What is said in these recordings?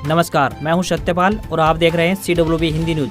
नमस्कार, मैं हूं सत्यपाल और आप देख रहे हैं CWB हिंदी न्यूज।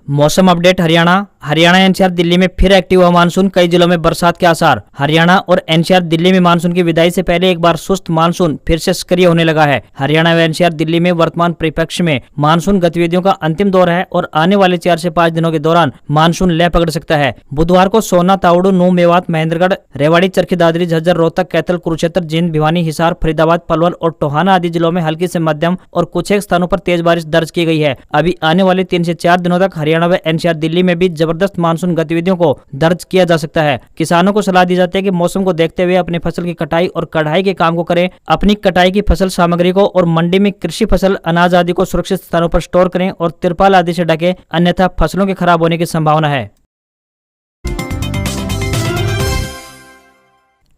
मौसम अपडेट। हरियाणा एनसीआर दिल्ली में फिर एक्टिव हुआ मानसून, कई जिलों में बरसात के आसार। हरियाणा और एनसीआर दिल्ली में मानसून की विदाई से पहले एक बार सुस्त मानसून फिर से सक्रिय होने लगा है। हरियाणा व एनसीआर दिल्ली में वर्तमान परिप्रेक्ष्य में मानसून गतिविधियों का अंतिम दौर है और आने वाले 4 से 5 दिनों के दौरान मानसून लय पकड़ सकता है। बुधवार को सोना, तावड़ू, नूंह, मेवात, महेंद्रगढ़, रेवाड़ी, चरखी दादरी, झज्जर, रोहतक, कैथल, कुरुक्षेत्र, जींद, भिवानी, हिसार, फरीदाबाद, पलवल और टोहाना आदि जिलों में हल्की से मध्यम और कुछ एक स्थानों पर तेज बारिश दर्ज की गई है। अभी आने वाले 3 से 4 दिनों तक हरियाणा व एनसीआर दिल्ली में भी जबरदस्त मानसून गतिविधियों को दर्ज किया जा सकता है। किसानों को सलाह दी जाती है कि मौसम को देखते हुए अपनी फसल की कटाई और कढ़ाई के काम को करें। अपनी कटाई की फसल सामग्री को और मंडी में कृषि फसल, अनाज आदि को सुरक्षित स्थानों पर स्टोर करें और तिरपाल आदि से ढकें, अन्यथा फसलों के खराब होने की संभावना है।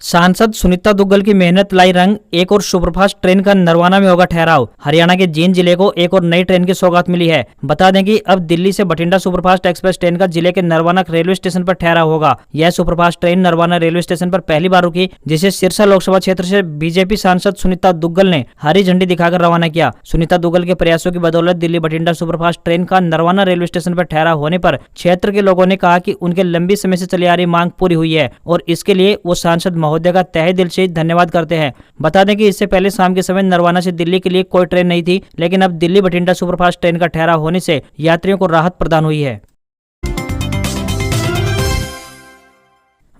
सांसद सुनीता दुग्गल की मेहनत लाई रंग, एक और सुपरफास्ट ट्रेन का नरवाना में होगा ठहराव। हरियाणा के जींद जिले को एक और नई ट्रेन की सौगात मिली है। बता दें कि अब दिल्ली से बठिंडा सुपरफास्ट एक्सप्रेस ट्रेन का जिले के नरवाना रेलवे स्टेशन पर ठहराव होगा। यह superfast train Narwana railway station पर पहली बार रुकी, जिसे सिरसा लोकसभा क्षेत्र से बीजेपी सांसद सुनीता दुग्गल ने हरी झंडी दिखाकर रवाना किया। सुनीता दुग्गल के प्रयासों की बदौलत दिल्ली बठिंडा सुपरफास्ट ट्रेन का नरवाना रेलवे स्टेशन पर ठहराव होने पर क्षेत्र के लोगों ने कहा कि उनके लंबी समय से चली आ रही मांग पूरी हुई है और इसके लिए वो सांसद महोदय का तहे दिल से धन्यवाद करते हैं। बता दें कि इससे पहले शाम के समय नरवाना से दिल्ली के लिए कोई ट्रेन नहीं थी, लेकिन अब दिल्ली बठिंडा सुपरफास्ट ट्रेन का ठहराव होने से यात्रियों को राहत प्रदान हुई है।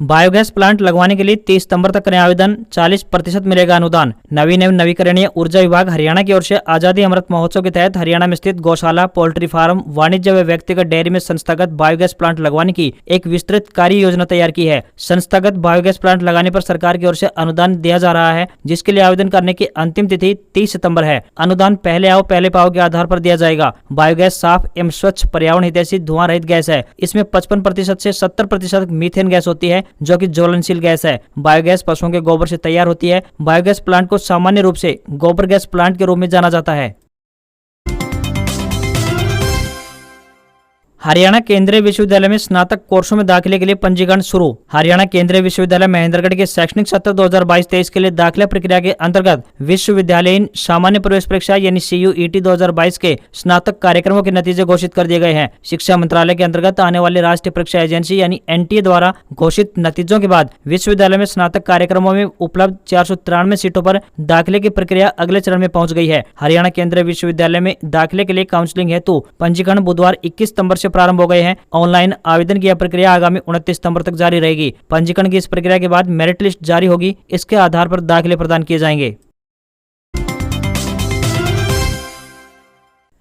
बायोगैस प्लांट लगवाने के लिए 30 सितंबर तक करें आवेदन, 40% मिलेगा अनुदान। नवीन एवं नवीकरणीय ऊर्जा विभाग हरियाणा की ओर से आजादी अमृत महोत्सव के तहत हरियाणा में स्थित गौशाला, पोल्ट्री फार्म, वाणिज्य व व्यक्तिगत डेयरी में संस्थागत बायोगैस प्लांट लगवाने की एक विस्तृत कार्य योजना तैयार की है। संस्थागत बायोगैस प्लांट लगाने पर सरकार की ओर से अनुदान दिया जा रहा है, जिसके लिए आवेदन करने की अंतिम तिथि 30 सितंबर है। अनुदान पहले आओ पहले पाओ के आधार पर दिया जाएगा। बायोगैस साफ एवं स्वच्छ पर्यावरण हितैषी धुआं रहित गैस है। इसमें 55% से 70% मीथेन गैस होती है, जो कि ज्वलनशील गैस है। बायोगैस पशुओं के गोबर से तैयार होती है। बायोगैस प्लांट को सामान्य रूप से गोबर गैस प्लांट के रूप में जाना जाता है। हरियाणा केंद्रीय विश्वविद्यालय में स्नातक कोर्सों में दाखिले के लिए पंजीकरण शुरू। हरियाणा केंद्रीय विश्वविद्यालय महेंद्रगढ़ के शैक्षणिक सत्र 2022-23 के लिए दाखिला प्रक्रिया के अंतर्गत विश्वविद्यालयीन सामान्य प्रवेश परीक्षा यानी CUET 2022 के स्नातक कार्यक्रमों के नतीजे घोषित कर दिए गए हैं। शिक्षा मंत्रालय के अंतर्गत आने वाली राष्ट्रीय परीक्षा एजेंसी यानी NTA द्वारा घोषित नतीजों के बाद विश्वविद्यालय में स्नातक कार्यक्रमों में उपलब्ध 493 सीटों पर दाखिले की प्रक्रिया अगले चरण में पहुंच गई है। हरियाणा केंद्रीय विश्वविद्यालय में दाखिले के लिए काउंसलिंग हेतु पंजीकरण बुधवार 21 सितंबर से प्रारंभ हो गए हैं। ऑनलाइन आवेदन की यह प्रक्रिया आगामी 29 सितंबर तक जारी रहेगी। पंजीकरण की इस प्रक्रिया के बाद मेरिट लिस्ट जारी होगी। इसके आधार पर दाखिले प्रदान किए जाएंगे।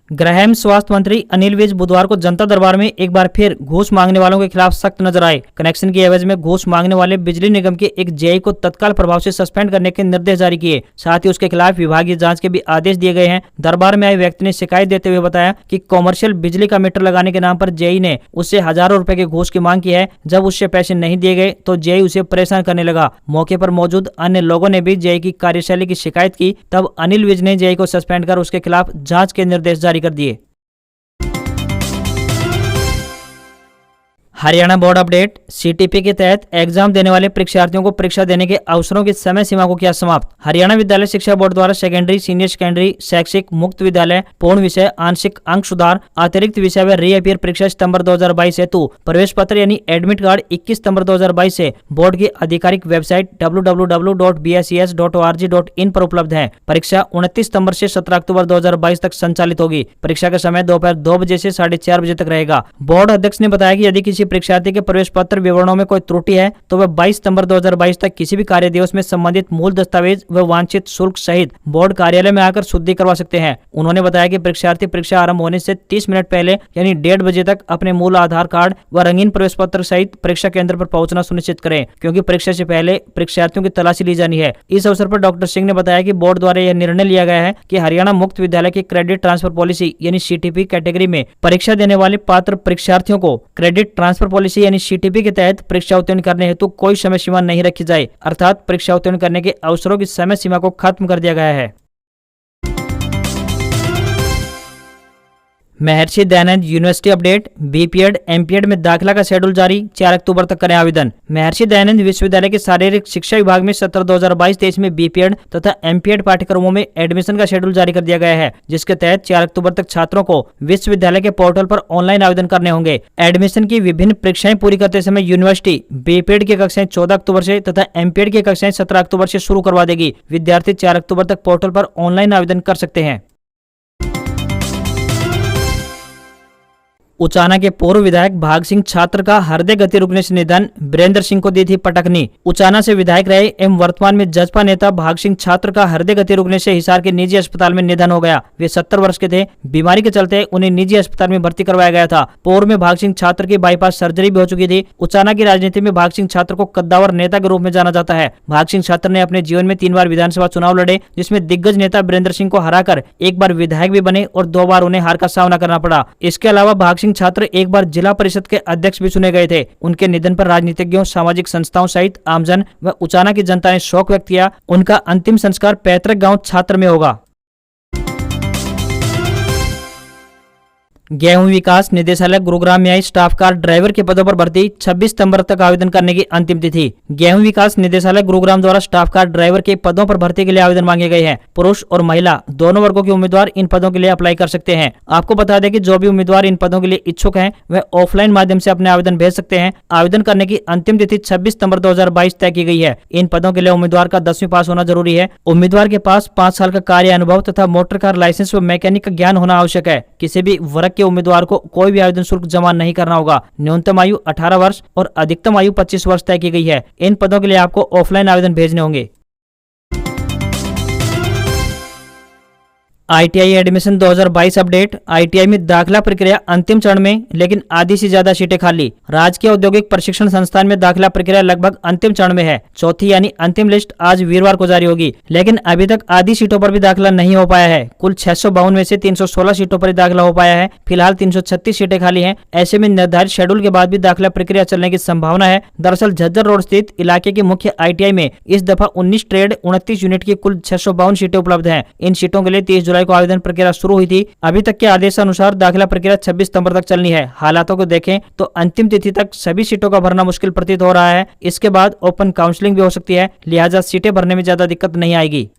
गृह एवं स्वास्थ्य मंत्री अनिल विज बुधवार को जनता दरबार में एक बार फिर घूस मांगने वालों के खिलाफ सख्त नजर आए। कनेक्शन की एवज में घूस मांगने वाले बिजली निगम के एक जेई को तत्काल प्रभाव से सस्पेंड करने के निर्देश जारी किए। साथ ही उसके खिलाफ विभागीय जांच के भी आदेश दिए गए हैं। दरबार में आए व्यक्ति ने शिकायत देते हुए बताया कि कॉमर्शियल बिजली का मीटर लगाने के नाम पर जेई ने उससे हजारों रुपए के घूस की मांग की है। जब उससे पैसे नहीं दिए गए तो जेई उसे परेशान करने लगा। मौके पर मौजूद अन्य लोगों ने भी जेई की कार्यशैली की शिकायत की। तब अनिल विज ने जेई को सस्पेंड कर उसके खिलाफ जांच के निर्देश जारी कर दिए। Haryana board update. CTP के तहत एग्जाम देने वाले परीक्षार्थियों को परीक्षा देने के अवसरों की समय सीमा को किया समाप्त। हरियाणा विद्यालय शिक्षा बोर्ड द्वारा सेकेंडरी, सीनियर सेकेंडरी, शैक्षिक, मुक्त विद्यालय, पूर्ण विषय, आंशिक अंक सुधार, अतिरिक्त विषय व रीअपियर परीक्षा सितंबर 2022 हेतु प्रवेश पत्र यानी एडमिट कार्ड 21 सितंबर 2022 से बोर्ड की आधिकारिक वेबसाइट www.bses.org.in पर उपलब्ध है। परीक्षा 29 सितंबर से 17 अक्टूबर 2022 तक संचालित होगी। परीक्षा का समय दोपहर 2 बजे से 4:30 बजे तक रहेगा। बोर्ड अध्यक्ष ने बताया कि यदि किसी परीक्षार्थी के प्रवेश पत्र विवरणों में कोई त्रुटि है तो वह 22 सितंबर 2022 तक किसी भी कार्य दिवस में संबंधित मूल दस्तावेज व वांछित शुल्क सहित बोर्ड कार्यालय में आकर शुद्धि करवा सकते हैं। उन्होंने बताया कि परीक्षार्थी परीक्षा आरंभ होने से 30 मिनट पहले यानी 1:30 बजे तक अपने मूल आधार कार्ड व रंगीन प्रवेश पत्र सहित परीक्षा केंद्र पर पहुंचना सुनिश्चित करें, क्योंकि परीक्षा से पहले परीक्षार्थियों की तलाशी ली जानी है। इस अवसर पर डॉक्टर सिंह ने बताया कि बोर्ड द्वारा यह निर्णय लिया गया है कि हरियाणा मुक्त विद्यालय की क्रेडिट ट्रांसफर पॉलिसी यानी CTP कैटेगरी में परीक्षा देने वाले पात्र परीक्षार्थियों को क्रेडिट ट्रांसफर पॉलिसी यानी CTP के तहत परीक्षा उत्तीर्ण करने हेतु कोई समय सीमा नहीं रखी जाए, अर्थात परीक्षा उत्तीर्ण करने के अवसरों की समय सीमा को खत्म कर दिया गया है। Maharshi Dayanand university update. BPEd MPEd में दाखिला का शेड्यूल जारी, 4 अक्टूबर तक करें आवेदन। महर्षि दयानंद विश्वविद्यालय के शारीरिक शिक्षा विभाग में सत्र 2022-23 में बीपीएड तथा एमपीएड पाठ्यक्रमों में एडमिशन का शेड्यूल जारी कर दिया गया है, जिसके तहत 4 अक्टूबर तक छात्रों को विश्वविद्यालय के पोर्टल पर ऑनलाइन आवेदन करने होंगे। एडमिशन की विभिन्न परीक्षाएं पूरी करते समय यूनिवर्सिटी बीपीएड की कक्षाएं 14 अक्टूबर से तथा एमपीएड की कक्षाएं 17 अक्टूबर से शुरू करवा देगी। विद्यार्थी 4 अक्टूबर तक पोर्टल पर ऑनलाइन आवेदन कर सकते हैं। उचाना के पूर्व विधायक भाग सिंह छात्र का हृदय गति रुकने से निधन, वीरेंद्र सिंह को दी थी पटकनी। उचाना से विधायक रहे एवं वर्तमान में जजपा नेता भाग सिंह छात्र का हृदय गति रुकने से हिसार के निजी अस्पताल में निधन हो गया। वे 70 वर्ष के थे। बीमारी के चलते उन्हें निजी अस्पताल में भर्ती करवाया गया था। पूर्व में भाग सिंह छात्र की बाईपास सर्जरी भी हो चुकी थी। उचाना की राजनीति में भाग सिंह छात्र को कद्दावर नेता के रूप में जाना जाता है। भाग सिंह छात्र ने अपने जीवन में 3 बार विधानसभा चुनाव लड़े, जिसमें दिग्गज नेता वीरेंद्र सिंह को हराकर एक बार विधायक भी बने और 2 बार उन्हें हार का सामना करना पड़ा। इसके अलावा भाग सिंह छात्र एक बार जिला परिषद के अध्यक्ष भी चुने गए थे। उनके निधन पर राजनीतिज्ञों, सामाजिक संस्थाओं सहित आमजन व उचाना की जनता ने शोक व्यक्त किया। उनका अंतिम संस्कार पैतृक गांव छात्र में होगा। गेहूं विकास निदेशालय गुरुग्राम में आई स्टाफ कार ड्राइवर के पदों पर भर्ती, 26 सितंबर तक आवेदन करने की अंतिम तिथि। गेहूं विकास निदेशालय गुरुग्राम द्वारा स्टाफ कार ड्राइवर के पदों पर भर्ती के लिए आवेदन मांगे गए हैं। पुरुष और महिला दोनों वर्गों के उम्मीदवार इन पदों के लिए अप्लाई कर सकते हैं। आपको बता दें कि जो भी उम्मीदवार इन पदों के लिए इच्छुक हैं, वह ऑफलाइन माध्यम से अपने आवेदन भेज सकते हैं। आवेदन करने की अंतिम तिथि 26 सितंबर 2022 तय की गई है। इन पदों के लिए उम्मीदवार का 10वीं पास होना जरूरी है। उम्मीदवार के पास 5 साल का कार्य अनुभव तथा मोटर कार लाइसेंस व मैकेनिक का ज्ञान होना आवश्यक है। किसी भी वर्ग के उम्मीदवार को कोई भी आवेदन शुल्क जमा नहीं करना होगा। न्यूनतम आयु 18 वर्ष और अधिकतम आयु 25 वर्ष तय की गई है। इन पदों के लिए आपको ऑफलाइन आवेदन भेजने होंगे। ITI admission 2022 update. आईटीआई में दाखिला प्रक्रिया अंतिम चरण में, लेकिन आधी से ज्यादा सीटें खाली। राजकीय औद्योगिक प्रशिक्षण संस्थान में दाखिला प्रक्रिया लगभग अंतिम चरण में है। चौथी यानी अंतिम लिस्ट आज वीरवार को जारी होगी, लेकिन अभी तक आधी सीटों पर भी दाखिला नहीं हो पाया है। कुल 652 में से 316 सीटों पर दाखिला हो पाया है। फिलहाल 336 सीटें खाली हैं। ऐसे में निर्धारित शेड्यूल के बाद भी दाखिला प्रक्रिया चलने की संभावना है। दरअसल झज्जर रोड स्थित इलाके की मुख्य आईटीआई में इस दफा 19 ट्रेड 29 यूनिट की कुल 652 सीटें उपलब्ध हैं। इन सीटों के लिए 30 जुलाई को आवेदन प्रक्रिया शुरू हुई थी। अभी तक के आदेशानुसार दाखिला प्रक्रिया 26 सितंबर तक चलनी है। हालातों को देखें तो अंतिम तिथि तक सभी सीटों का भरना मुश्किल प्रतीत हो रहा है। इसके बाद ओपन काउंसलिंग भी हो सकती है, लिहाजा सीटें भरने में ज्यादा दिक्कत नहीं आएगी।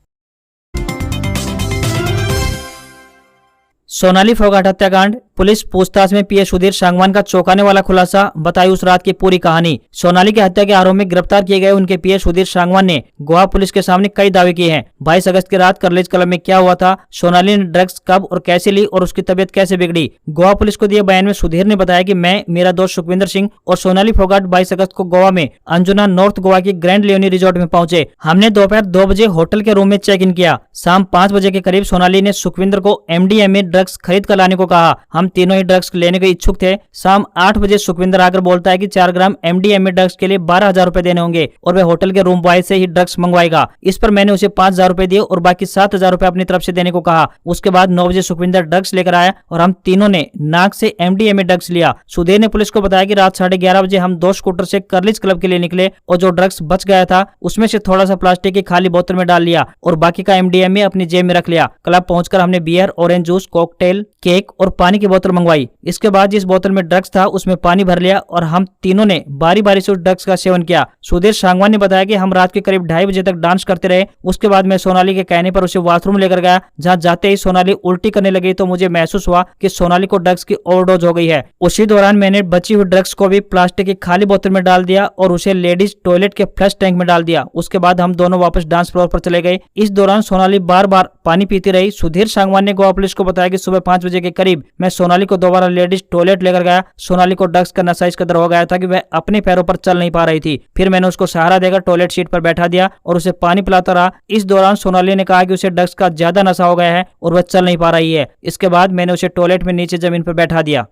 सोनाली फोगाट हत्याकांड, पुलिस पूछताछ में पीए सुधीर सांगवान का चौंकाने वाला खुलासा, बताई उस रात की पूरी कहानी। सोनाली की हत्या के आरोप में गिरफ्तार किए गए उनके पीए सुधीर सांगवान ने गोवा पुलिस के सामने कई दावे किए हैं। 22 अगस्त की रात करलेज क्लब में क्या हुआ था, सोनाली ने ड्रग्स कब और कैसे ली और उसकी तबीयत कैसे बिगड़ी। गोवा पुलिस को दिए बयान में सुधीर ने बताया कि मैं, मेरा दोस्त सुखविंदर सिंह और सोनाली फोगाट 22 अगस्त को गोवा में अंजुना नॉर्थ गोवा की ग्रैंड लियोनी रिजॉर्ट में पहुंचे। हमने दोपहर 2 बजे होटल के रूम में चेक इन किया। शाम 5 बजे के करीब सोनाली ने सुखविंदर को एमडीएमए ड्रग्स खरीद कर लाने को कहा। हम तीनों ही ड्रग्स लेने के इच्छुक थे। शाम 8 बजे सुखविंदर आकर बोलता है कि 4 ग्राम एमडीएमए ड्रग्स के लिए 12,000 रुपए देने होंगे और वह होटल के रूम बॉय से ही ड्रग्स मंगवाएगा। इस पर मैंने उसे 5,000 रुपए दिए और बाकी 7,000 रुपए अपनी तरफ से देने को कहा। उसके बाद 9 बजे सुखविंदर ड्रग्स लेकर आया और हम तीनों ने नाक से एमडीएमए ड्रग्स लिया। सुधीर ने पुलिस को बताया कि रात 11:30 बजे हम 2 स्कूटर से करलिज क्लब के लिए निकले और जो ड्रग्स बच गया था उसमें से थोड़ा सा प्लास्टिक की खाली बोतल में डाल लिया और बाकी का एमडीएमए अपनी जेब में रख लिया। क्लब पहुंचकर हमने beer, orange juice, cocktail, cake और पानी की बोतल मंगवाई। इसके बाद जिस बोतल में ड्रग्स था उसमें पानी भर लिया और हम तीनों ने बारी बारी से उस ड्रग्स का सेवन किया। सुधीर सांगवान ने बताया कि हम रात के करीब 2:30 बजे तक डांस करते रहे। उसके बाद मैं सोनाली के कहने पर उसे वॉशरूम लेकर गया। जहां जाते ही सोनाली उल्टी करने लगी तो मुझे महसूस हुआ कि सोनाली को ड्रग्स की ओवरडोज हो गई है। उसी दौरान मैंने बची हुई ड्रग्स को भी प्लास्टिक की खाली बोतल में डाल दिया और उसे लेडीज टॉयलेट के फ्लश टैंक में डाल दिया। उसके बाद हम दोनों वापस डांस फ्लोर पर चले गए। इस दौरान सोनाली बार बार पानी पीती रही। सुधीर सांगवान ने गोवा पुलिस को बताया कि सुबह 5 बजे के करीब मैं सोनाली को दोबारा लेडीज टॉयलेट लेकर गया। सोनाली को ड्रग्स का नशा इस कदर हो गया था कि वह अपने पैरों पर चल नहीं पा रही थी। फिर मैंने उसको सहारा देकर टॉयलेट सीट पर बैठा दिया और उसे पानी पिलाता रहा। इस दौरान सोनाली ने कहा कि उसे ड्रग्स का ज्यादा नशा हो गया है और वह चल नहीं पा रही है। इसके बाद मैंने उसे टॉयलेट में नीचे जमीन पर बैठा दिया।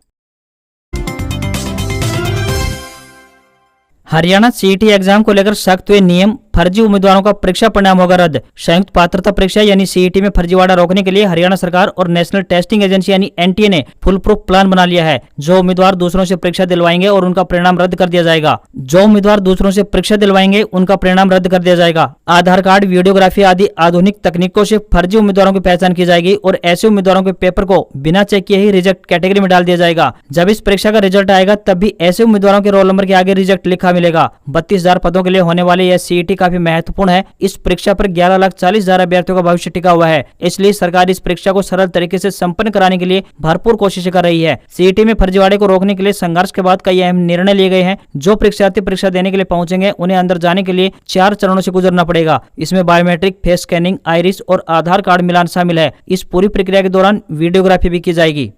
हरियाणा सीईटी एग्जाम को लेकर सख्त हुए नियम, फर्जी उम्मीदवारों का परीक्षा परिणाम होगा रद्द। संयुक्त पात्रता परीक्षा यानी सीईटी में फर्जीवाड़ा रोकने के लिए हरियाणा सरकार और नेशनल टेस्टिंग एजेंसी यानी एनटीए ने फुल प्रूफ प्लान बना लिया है। जो उम्मीदवार दूसरों से परीक्षा दिलवाएंगे और उनका परिणाम रद्द कर दिया जाएगा। आधार कार्ड, वीडियोग्राफी आदि आधुनिक तकनीकों से फर्जी उम्मीदवारों की पहचान की जाएगी और ऐसे उम्मीदवारों के पेपर को बिना चेक किए ही रिजेक्ट कैटेगरी में डाल दिया जाएगा। जब इस परीक्षा का रिजल्ट आएगा तब भी ऐसे उम्मीदवारों के रोल नंबर के आगे रिजेक्ट लिखा मिलेगा। 32,000 पदों के लिए होने वाले यह सीईटी काफी महत्वपूर्ण है। इस परीक्षा पर 11,40,000 अभ्यर्थियों का भविष्य टिका हुआ है। इसलिए सरकार इस परीक्षा को सरल तरीके से संपन्न कराने के लिए भरपूर कोशिशें कर रही है। सीईटी में फर्जीवाड़े को रोकने के लिए संघर्ष के बाद कई अहम निर्णय लिए गए हैं। जो परीक्षार्थी परीक्षा देने के लिए पहुंचेंगे उन्हें अंदर जाने के लिए 4 चरणों से गुजरना पड़ेगा। इसमें बायोमेट्रिक, फेस स्कैनिंग, आइरिस और आधार कार्ड मिलान शामिल है। इस पूरी प्रक्रिया के दौरान वीडियोग्राफी भी की जाएगी।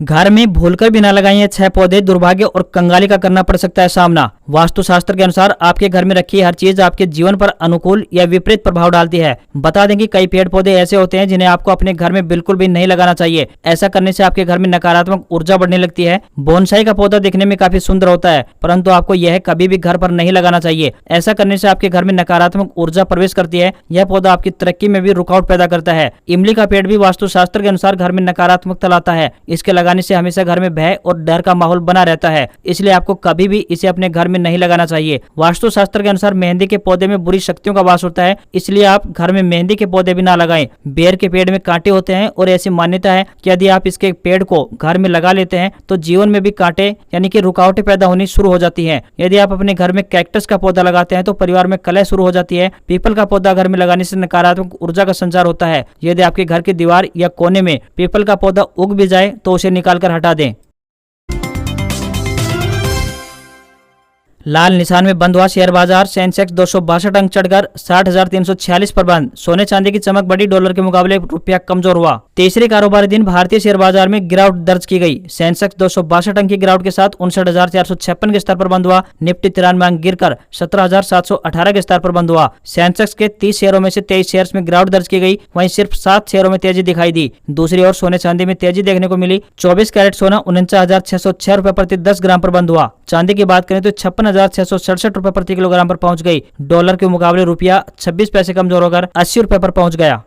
घर में भूलकर भी न लगाइए 6 पौधे, दुर्भाग्य और कंगाली का करना पड़ सकता है सामना। वास्तुशास्त्र के अनुसार आपके घर में रखी हर चीज आपके जीवन पर अनुकूल या विपरीत प्रभाव डालती है। बता दें कि कई पेड़ पौधे ऐसे होते हैं जिन्हें आपको अपने घर में बिल्कुल भी नहीं लगाना चाहिए। ऐसा करने से आपके घर में नकारात्मक ऊर्जा बढ़ने लगती है। बोनसाई का पौधा दिखने में काफी सुंदर होता है, परंतु आपको यह कभी भी घर पर नहीं लगाना चाहिए। ऐसा करने से आपके घर में नकारात्मक ऊर्जा प्रवेश करती है। यह पौधा आपकी तरक्की में भी रुकावट पैदा करता है। इमली का पेड़ भी वास्तुशास्त्र के अनुसार घर में नकारात्मकता लाता है। इसके लगाने से हमेशा घर में भय और डर का माहौल बना रहता है, इसलिए आपको कभी भी इसे अपने घर में नहीं लगाना चाहिए। वास्तुशास्त्र के अनुसार मेहंदी के पौधे में बुरी शक्तियों का वास होता है, इसलिए आप घर में मेहंदी के पौधे भी ना लगाएं। बेर के पेड़ में कांटे होते हैं और ऐसी मान्यता है कि यदि आप इसके पेड़ को घर में लगा लेते हैं तो जीवन में भी कांटे यानी कि रुकावटें पैदा होनी शुरू हो जाती हैं। यदि आप अपने घर में कैक्टस का पौधा लगाते हैं तो परिवार में कलह शुरू हो जाती है। पीपल का पौधा घर में लगाने से नकारात्मक ऊर्जा का संचार होता है। यदि आपके घर की दीवार या कोने में पीपल का पौधा उग भी जाए तो उसे निकालकर हटा दें। लाल निशान में बंद हुआ शेयर बाजार। सेंसेक्स 262 अंक चढ़कर 60,346 पर बंद। सोने चांदी की चमक बढ़ी, डॉलर के मुकाबले रुपया कमजोर हुआ। तीसरे कारोबारी दिन भारतीय शेयर बाजार में गिरावट दर्ज की गई। सेंसेक्स 262 अंक की गिरावट के साथ 59,456 के स्तर पर बंद हुआ। निफ्टी 93 अंक गिरकर 17,718 के स्तर पर बंद हुआ। सेंसेक्स के 30 शेयरों में से 23 शेयर्स में गिरावट दर्ज की गई, वहीं सिर्फ 7 शेयरों में तेजी दिखाई दी। दूसरी ओर सोने चांदी में तेजी देखने को मिली। 24 कैरेट सोना 49,606 रुपए प्रति 10 ग्राम पर बंद हुआ। चांदी की बात करें तो 56,667 रुपए प्रति किलोग्राम पर पहुंच गई। डॉलर के मुकाबले रुपया 26 पैसे कमजोर होकर 80 रुपए पर पहुंच गया।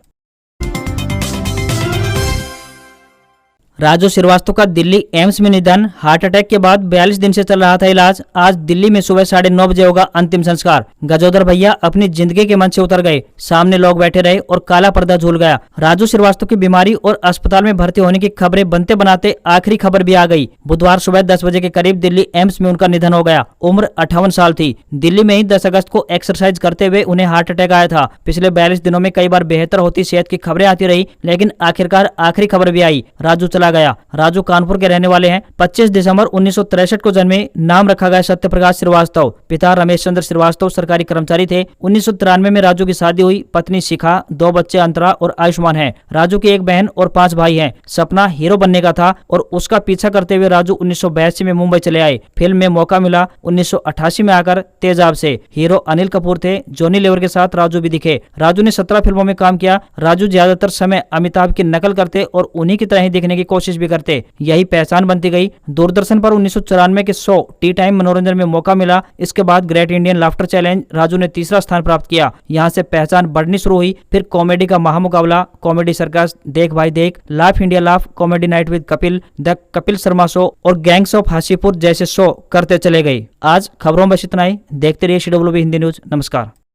राजू श्रीवास्तव का दिल्ली एम्स में निधन। हार्ट अटैक के बाद 42 दिन से चल रहा था इलाज। आज दिल्ली में सुबह 9:30 बजे होगा अंतिम संस्कार। गजोदर भैया अपनी जिंदगी के मंच से उतर गए। सामने लोग बैठे रहे और काला पर्दा झूल गया। राजू श्रीवास्तव की बीमारी और अस्पताल में भर्ती होने की खबरें बनते बनाते आखिरी खबर भी आ गई। बुधवार सुबह 10 बजे के करीब दिल्ली एम्स में उनका निधन हो गया। उम्र 58 साल थी। दिल्ली में ही 10 अगस्त को एक्सरसाइज करते हुए उन्हें हार्ट अटैक आया था। पिछले 42 दिनों में कई बार बेहतर होती सेहत की खबरें आती रही, लेकिन आखिरकार आखिरी खबर भी आई, राजू चला गया। राजू कानपुर के रहने वाले हैं। 25 दिसंबर 1963 को जन्मे। नाम रखा गया सत्यप्रकाश श्रीवास्तव। पिता रमेश चंद्र श्रीवास्तव सरकारी कर्मचारी थे। 1993 में राजू की शादी हुई। पत्नी शिखा, 2 बच्चे अंतरा और आयुष्मान हैं। राजू की एक बहन और 5 भाई हैं। सपना हीरो बनने का था और उसका पीछा करते हुए राजू 1982 में मुंबई चले आए। फिल्म में मौका मिला। 1988 में आकर तेजाब से हीरो अनिल कपूर थे। जॉनी लीवर के साथ राजू भी दिखे। राजू ने 17 फिल्मों में काम किया। राजू ज्यादातर समय अमिताभ की नकल करते और उन्हीं की तरह ही दिखने की कोशिश भी करते। यही पहचान बनती गई। दूरदर्शन पर 1994 के शो टी टाइम मनोरंजन में मौका मिला। इसके बाद great Indian laughter challenge Raju ने 3रा स्थान प्राप्त किया। यहां से पहचान बढ़नी शुरू हुई। फिर कॉमेडी का महामुकाबला, कॉमेडी सर्कस, देख भाई देख, laugh India laugh, comedy night with Kapil, the Kapil Sharma show और गैंग्स ऑफ हासीपुर जैसे शो करते चले गए। आज खबरों में बस इतना ही। देखते रहिए CWB हिंदी न्यूज। नमस्कार।